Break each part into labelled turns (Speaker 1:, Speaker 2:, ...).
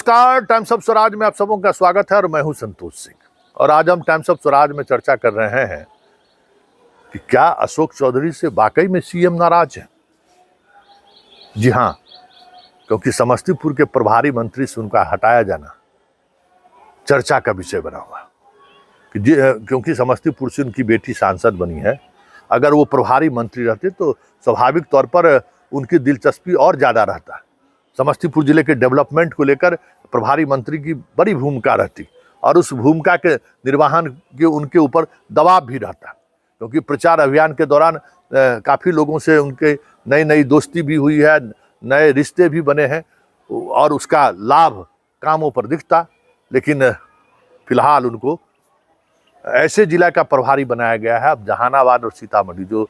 Speaker 1: नमस्कार, times of Swaraj में आप सबों का स्वागत है और मैं हूं संतोष सिंह। और आज हम टाइम्स ऑफ स्वराज में चर्चा कर रहे हैं कि क्या अशोक चौधरी से वाकई में सीएम नाराज है। जी हां, क्योंकि समस्तीपुर के प्रभारी मंत्री से उनका हटाया जाना चर्चा का विषय बना हुआ क्योंकि समस्तीपुर से उनकी बेटी सांसद बनी है। अगर वो प्रभारी मंत्री रहते तो स्वाभाविक तौर पर उनकी दिलचस्पी और ज्यादा रहता। समस्तीपुर जिले के डेवलपमेंट को लेकर प्रभारी मंत्री की बड़ी भूमिका रहती और उस भूमिका के निर्वहन के उनके ऊपर दबाव भी रहता, क्योंकि प्रचार अभियान के दौरान काफ़ी लोगों से उनके नई नई दोस्ती भी हुई है, नए रिश्ते भी बने हैं और उसका लाभ कामों पर दिखता। लेकिन फिलहाल उनको ऐसे जिला का प्रभारी बनाया गया है। अब जहानाबाद और सीतामढ़ी, जो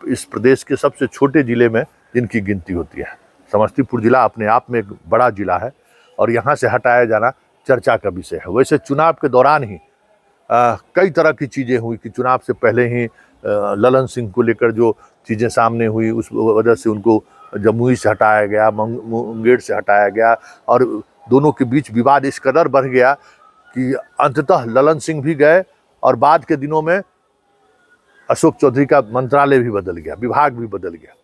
Speaker 1: इस प्रदेश के सबसे छोटे जिले में जिनकी गिनती होती है, समस्तीपुर जिला अपने आप में एक बड़ा जिला है और यहाँ से हटाया जाना चर्चा का विषय है। वैसे चुनाव के दौरान ही कई तरह की चीज़ें हुई कि चुनाव से पहले ही ललन सिंह को लेकर जो चीज़ें सामने हुई उस वजह से उनको जमुई से हटाया गया, मुंगेर से हटाया गया और दोनों के बीच विवाद इस कदर बढ़ गया कि अंततः ललन सिंह भी गए और बाद के दिनों में अशोक चौधरी का मंत्रालय भी बदल गया, विभाग भी बदल गया।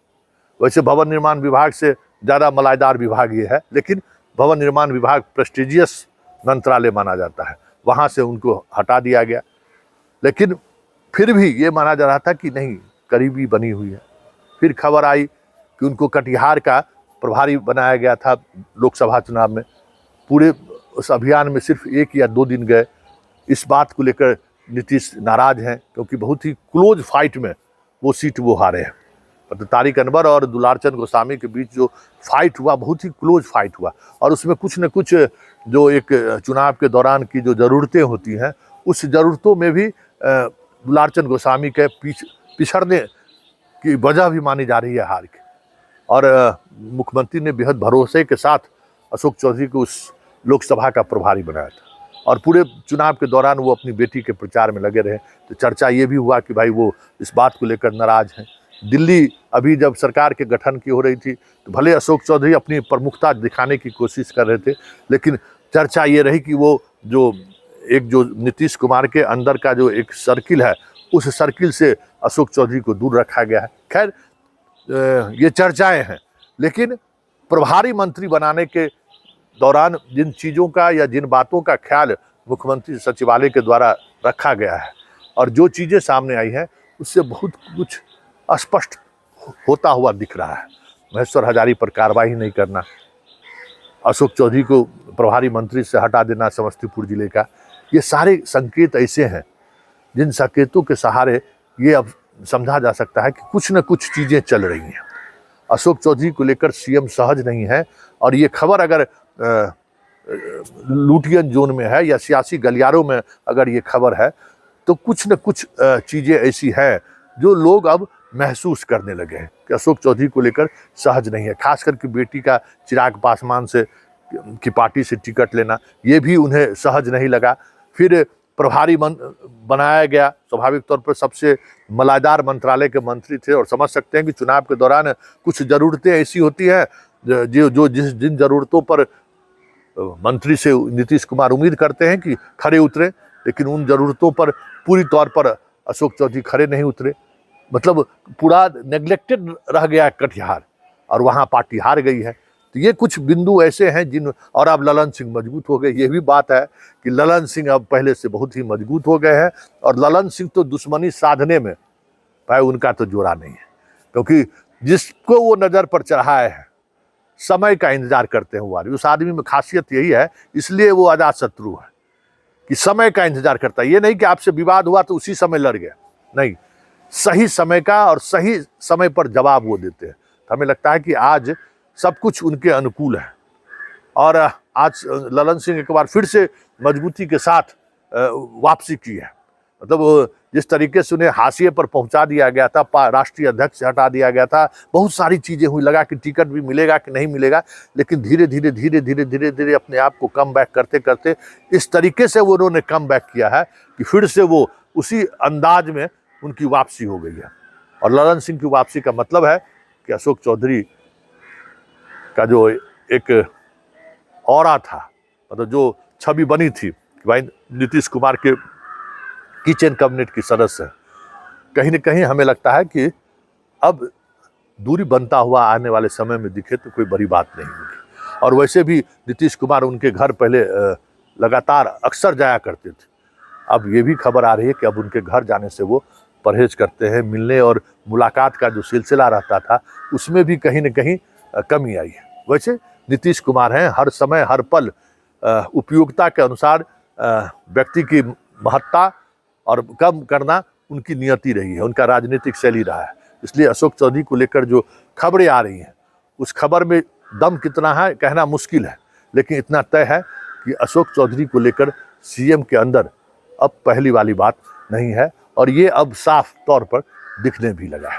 Speaker 1: वैसे भवन निर्माण विभाग से ज़्यादा मलाईदार विभाग ये है, लेकिन भवन निर्माण विभाग प्रेस्टिजियस मंत्रालय माना जाता है, वहाँ से उनको हटा दिया गया। लेकिन फिर भी ये माना जा रहा था कि नहीं, करीबी बनी हुई है। फिर खबर आई कि उनको कटिहार का प्रभारी बनाया गया था लोकसभा चुनाव में। पूरे उस अभियान में सिर्फ 1 या 2 दिन गए। इस बात को लेकर नीतीश नाराज हैं, क्योंकि बहुत ही क्लोज फाइट में वो सीट वो हारे हैं। तारिक अनवर और दुलारचंद गोस्वामी के बीच जो फाइट हुआ, बहुत ही क्लोज फाइट हुआ और उसमें कुछ न कुछ जो एक चुनाव के दौरान की जो ज़रूरतें होती हैं, उस ज़रूरतों में भी दुलारचंद गोस्वामी के पिछड़ने की वजह भी मानी जा रही है हार की। और मुख्यमंत्री ने बेहद भरोसे के साथ अशोक चौधरी को उस लोकसभा का प्रभारी बनाया था और पूरे चुनाव के दौरान वो अपनी बेटी के प्रचार में लगे रहे। तो चर्चा ये भी हुआ कि भाई वो इस बात को लेकर नाराज हैं। दिल्ली अभी जब सरकार के गठन की हो रही थी तो भले अशोक चौधरी अपनी प्रमुखता दिखाने की कोशिश कर रहे थे, लेकिन चर्चा ये रही कि वो जो नीतीश कुमार के अंदर का जो एक सर्किल है, उस सर्किल से अशोक चौधरी को दूर रखा गया है। खैर, ये चर्चाएं हैं, लेकिन प्रभारी मंत्री बनाने के दौरान जिन चीज़ों का या जिन बातों का ख्याल मुख्यमंत्री सचिवालय के द्वारा रखा गया है और जो चीज़ें सामने आई हैं, उससे बहुत कुछ स्पष्ट होता हुआ दिख रहा है। महेश्वर हजारी पर कार्रवाई नहीं करना, अशोक चौधरी को प्रभारी मंत्री से हटा देना समस्तीपुर जिले का, ये सारे संकेत ऐसे हैं जिन संकेतों के सहारे ये अब समझा जा सकता है कि कुछ न कुछ चीज़ें चल रही हैं। अशोक चौधरी को लेकर सीएम सहज नहीं है और ये खबर अगर लुटियन जोन में है या सियासी गलियारों में अगर ये खबर है, तो कुछ न कुछ चीज़ें ऐसी हैं जो लोग अब महसूस करने लगे हैं कि अशोक चौधरी को लेकर सहज नहीं है। खास करके बेटी का चिराग पासवान से की पार्टी से टिकट लेना, ये भी उन्हें सहज नहीं लगा। फिर प्रभारी बनाया गया, स्वाभाविक तौर पर सबसे मलाईदार मंत्रालय के मंत्री थे और समझ सकते हैं कि चुनाव के दौरान कुछ ज़रूरतें ऐसी होती हैं जिन ज़रूरतों पर मंत्री से नीतीश कुमार उम्मीद करते हैं कि खरे उतरे, लेकिन उन ज़रूरतों पर पूरी तौर पर अशोक चौधरी खरे नहीं उतरे। मतलब पूरा नेग्लेक्टेड रह गया कटिहार और वहाँ पार्टी हार गई है। तो ये कुछ बिंदु ऐसे हैं और अब ललन सिंह मजबूत हो गए। ये भी बात है कि ललन सिंह अब पहले से बहुत ही मजबूत हो गए हैं और ललन सिंह तो दुश्मनी साधने में भाई उनका तो जोड़ा नहीं है, क्योंकि जिसको वो नज़र पर चढ़ाए हैं समय का इंतजार करते हुए उस आदमी में खासियत यही है, इसलिए वो अजात शत्रु है कि समय का इंतजार करता है। ये नहीं कि आपसे विवाद हुआ तो उसी समय लड़ गया, नहीं, सही समय का और सही समय पर जवाब वो देते हैं। तो हमें लगता है कि आज सब कुछ उनके अनुकूल है और आज ललन सिंह एक बार फिर से मजबूती के साथ वापसी की है। मतलब जिस तरीके से उन्हें हाशिए पर पहुंचा दिया गया था, राष्ट्रीय अध्यक्ष से हटा दिया गया था, बहुत सारी चीज़ें हुई, लगा कि टिकट भी मिलेगा कि नहीं मिलेगा, लेकिन धीरे धीरे अपने आप को कम बैक करते करते इस तरीके से वो उन्होंने कम बैक किया है कि फिर से वो उसी अंदाज में उनकी वापसी हो गई है। और ललन सिंह की वापसी का मतलब है कि अशोक चौधरी का जो एक ऑरा था, मतलब जो छवि बनी थी कि भाई नीतीश कुमार के किचन कैबिनेट की सदस्य हैं, कहीं न कहीं हमें लगता है कि अब दूरी बनता हुआ आने वाले समय में दिखे तो कोई बड़ी बात नहीं होगी। और वैसे भी नीतीश कुमार उनके घर पहले लगातार अक्सर जाया करते थे। अब ये भी खबर आ रही है कि अब उनके घर जाने से वो परहेज करते हैं। मिलने और मुलाकात का जो सिलसिला रहता था उसमें भी कहीं न कहीं कमी आई है। वैसे नीतीश कुमार हैं, हर समय हर पल उपयोगिता के अनुसार व्यक्ति की महत्ता और कम करना उनकी नियति रही है, उनका राजनीतिक शैली रहा है। इसलिए अशोक चौधरी को लेकर जो खबरें आ रही हैं उस खबर में दम कितना है कहना मुश्किल है, लेकिन इतना तय है कि अशोक चौधरी को लेकर सीएम के अंदर अब पहली वाली बात नहीं है और ये अब साफ तौर पर दिखने भी लगा है।